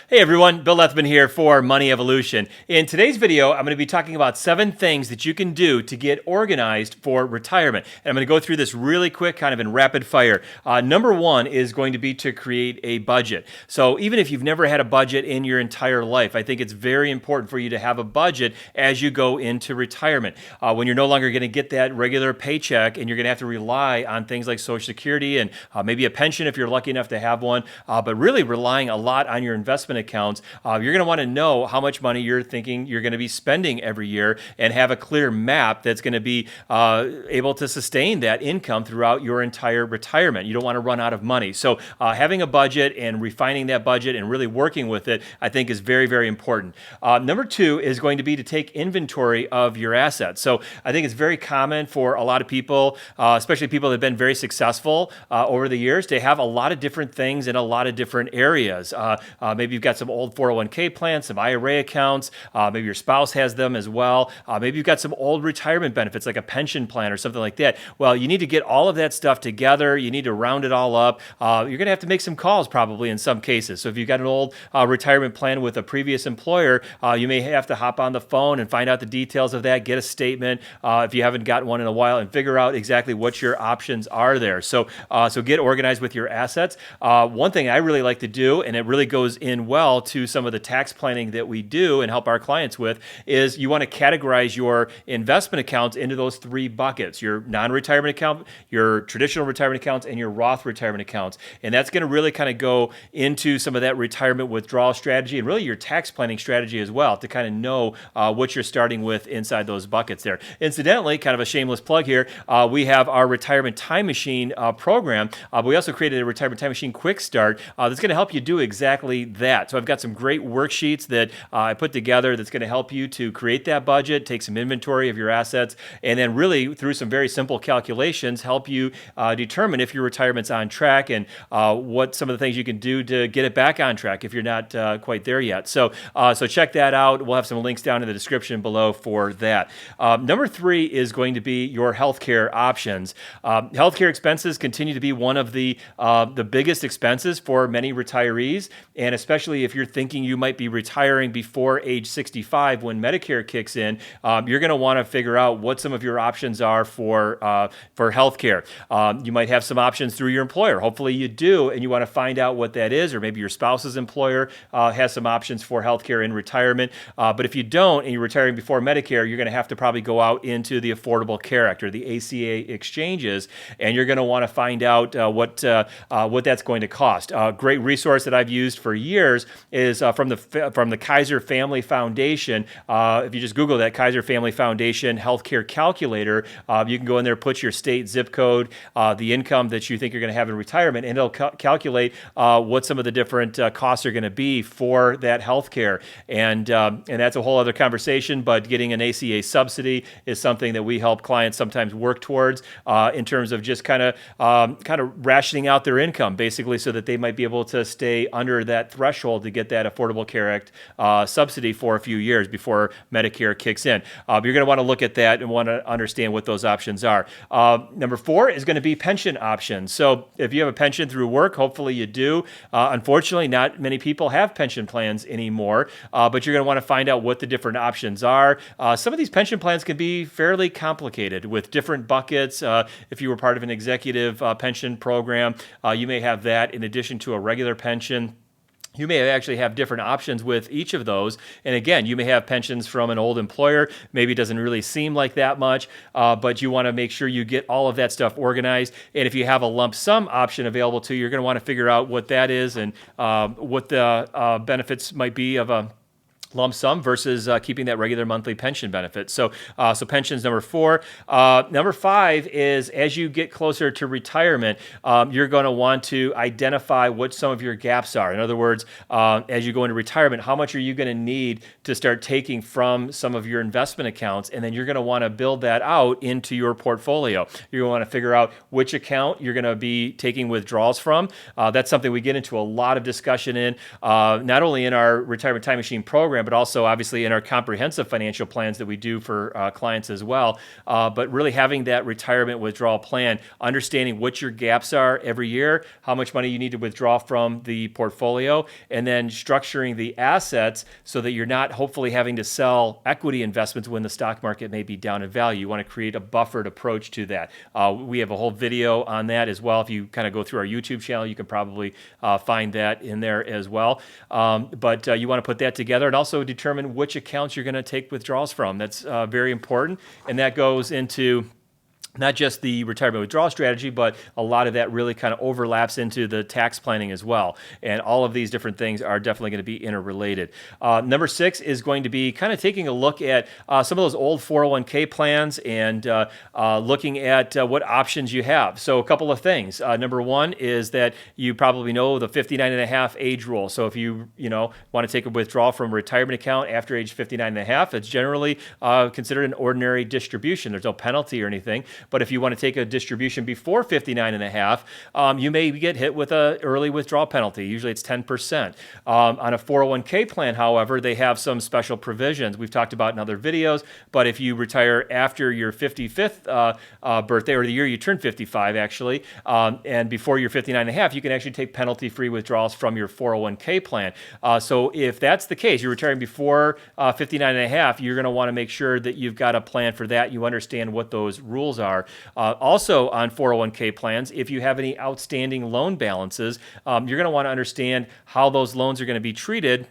Hey everyone, Bill Lethman here for Money Evolution. In today's video, I'm going to be talking about 7 things that you can do to get organized for retirement. And I'm going to go through this really quick, kind of in rapid fire. Number 1 is going to be to create a budget. So even if you've never had a budget in your entire life, I think it's very important for you to have a budget as you go into retirement. When you're no longer going to get that regular paycheck and you're going to have to rely on things like Social Security and maybe a pension if you're lucky enough to have one, but really relying a lot on your investment accounts, you're going to want to know how much money you're thinking you're going to be spending every year and have a clear map that's going to be able to sustain that income throughout your entire retirement. You don't want to run out of money. So having a budget and refining that budget and really working with it, I think is very, very important. Number 2 is going to be to take inventory of your assets. So I think it's very common for a lot of people, especially people that have been very successful over the years, to have a lot of different things in a lot of different areas. Maybe you've got some old 401k plans, some IRA accounts. Maybe your spouse has them as well. Maybe you've got some old retirement benefits like a pension plan or something like that. Well, you need to get all of that stuff together. You need to round it all up. You're going to have to make some calls probably in some cases. So if you've got an old retirement plan with a previous employer, you may have to hop on the phone and find out the details of that, get a statement if you haven't gotten one in a while, and figure out exactly what your options are there. So get organized with your assets. One thing I really like to do, and it really goes in well to some of the tax planning that we do and help our clients with, is you want to categorize your investment accounts into those 3 buckets: your non-retirement account, your traditional retirement accounts, and your Roth retirement accounts. And that's going to really kind of go into some of that retirement withdrawal strategy and really your tax planning strategy as well, to kind of know what you're starting with inside those buckets there. Incidentally, kind of a shameless plug here, we have our Retirement Time Machine program, but we also created a Retirement Time Machine Quick Start that's going to help you do exactly that. So I've got some great worksheets that I put together that's going to help you to create that budget, take some inventory of your assets, and then really through some very simple calculations help you determine if your retirement's on track and what some of the things you can do to get it back on track if you're not quite there yet. So check that out. We'll have some links down in the description below for that. Number 3 is going to be your healthcare options. Healthcare expenses continue to be one of the biggest expenses for many retirees, and especially if you're thinking you might be retiring before age 65 when Medicare kicks in, you're going to want to figure out what some of your options are for healthcare. You might have some options through your employer. Hopefully you do, and you want to find out what that is, or maybe your spouse's employer has some options for healthcare in retirement. But if you don't, and you're retiring before Medicare, you're going to have to probably go out into the Affordable Care Act or the ACA exchanges, and you're going to want to find out what that's going to cost. A great resource that I've used for years is from the Kaiser Family Foundation. If you just Google that, Kaiser Family Foundation Healthcare Calculator, you can go in there, put your state, zip code, the income that you think you're going to have in retirement, and it'll calculate what some of the different costs are going to be for that healthcare. And that's a whole other conversation, but getting an ACA subsidy is something that we help clients sometimes work towards in terms of just kind of rationing out their income, basically, so that they might be able to stay under that threshold to get that Affordable Care Act subsidy for a few years before Medicare kicks in. You're going to want to look at that and want to understand what those options are. Number 4 is going to be pension options. So if you have a pension through work, hopefully you do. Unfortunately, not many people have pension plans anymore, but you're going to want to find out what the different options are. Some of these pension plans can be fairly complicated with different buckets. If you were part of an executive pension program, you may have that in addition to a regular pension. You may actually have different options with each of those. And again, you may have pensions from an old employer. Maybe it doesn't really seem like that much, but you want to make sure you get all of that stuff organized. And if you have a lump sum option available to you, you're going to want to figure out what that is and what the benefits might be of a lump sum versus keeping that regular monthly pension benefit. So pensions, number 4. Number 5 is, as you get closer to retirement, you're going to want to identify what some of your gaps are. In other words, as you go into retirement, how much are you going to need to start taking from some of your investment accounts? And then you're going to want to build that out into your portfolio. You're going to want to figure out which account you're going to be taking withdrawals from. That's something we get into a lot of discussion in, not only in our Retirement Time Machine program, program, but also obviously in our comprehensive financial plans that we do for clients as well. But really having that retirement withdrawal plan, understanding what your gaps are every year, how much money you need to withdraw from the portfolio, and then structuring the assets so that you're not hopefully having to sell equity investments when the stock market may be down in value. You want to create a buffered approach to that. We have a whole video on that as well. If you kind of go through our YouTube channel, you can probably find that in there as well. But you want to put that together and also determine which accounts you're going to take withdrawals from. That's very important. And that goes into not just the retirement withdrawal strategy, but a lot of that really kind of overlaps into the tax planning as well. And all of these different things are definitely going to be interrelated. Number 6 is going to be kind of taking a look at some of those old 401k plans and looking at what options you have. So a couple of things. Number 1 is that you probably know the 59 and a half age rule. So if you want to take a withdrawal from a retirement account after age 59 and a half, it's generally considered an ordinary distribution. There's no penalty or anything. But if you want to take a distribution before 59 and a half, you may get hit with an early withdrawal penalty. Usually it's 10%. On a 401k plan, however, they have some special provisions we've talked about in other videos. But if you retire after your 55th birthday, or the year you turn 55 actually, and before your 59 and a half, you can actually take penalty-free withdrawals from your 401k plan. So if that's the case, you're retiring before 59 and a half, you're going to want to make sure that you've got a plan for that. You understand what those rules are. Also on 401k plans, if you have any outstanding loan balances, you're going to want to understand how those loans are going to be treated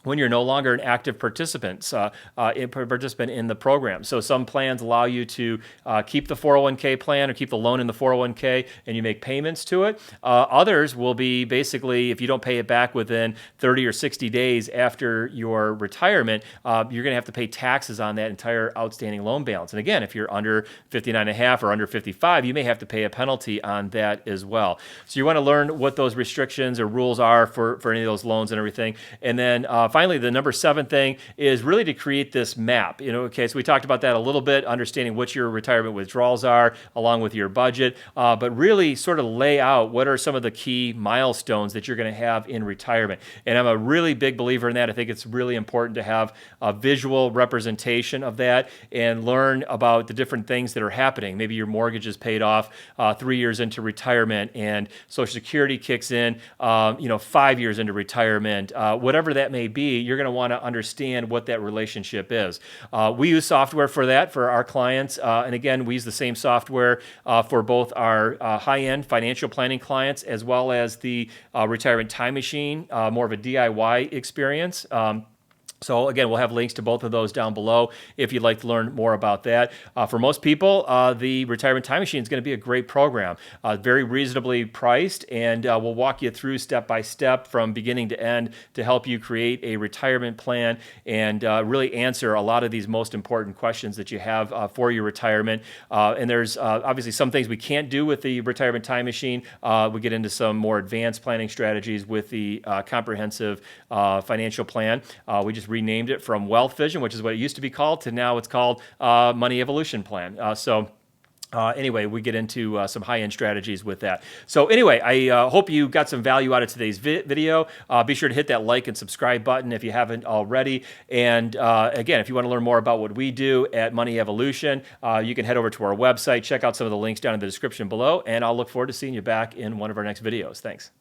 when you're no longer an active participant in the program. So some plans allow you to keep the 401k plan or keep the loan in the 401k and you make payments to it. Others will be basically, if you don't pay it back within 30 or 60 days after your retirement, you're going to have to pay taxes on that entire outstanding loan balance. And again, if you're under 59 and a half or under 55, you may have to pay a penalty on that as well. So you want to learn what those restrictions or rules are for any of those loans and everything. And then finally, the number 7 thing is really to create this map. Okay, so we talked about that a little bit, understanding what your retirement withdrawals are along with your budget, but really sort of lay out what are some of the key milestones that you're going to have in retirement. And I'm a really big believer in that. I think it's really important to have a visual representation of that and learn about the different things that are happening. Maybe your mortgage is paid off 3 years into retirement and Social Security kicks in 5 years into retirement. Whatever that may be, you're going to want to understand what that relationship is. We use software for that for our clients. And again, we use the same software for both our high-end financial planning clients as well as the retirement time machine, more of a DIY experience. So again, we'll have links to both of those down below if you'd like to learn more about that. For most people, the Retirement Time Machine is going to be a great program, very reasonably priced, and we'll walk you through step by step from beginning to end to help you create a retirement plan and really answer a lot of these most important questions that you have for your retirement. And there's obviously some things we can't do with the Retirement Time Machine. We get into some more advanced planning strategies with the comprehensive financial plan. We just renamed it from Wealth Vision, which is what it used to be called, to now it's called Money Evolution Plan. Anyway, we get into some high-end strategies with that. So anyway, I hope you got some value out of today's video. Be sure to hit that like and subscribe button if you haven't already. And again, if you want to learn more about what we do at Money Evolution, you can head over to our website, check out some of the links down in the description below, and I'll look forward to seeing you back in one of our next videos. Thanks.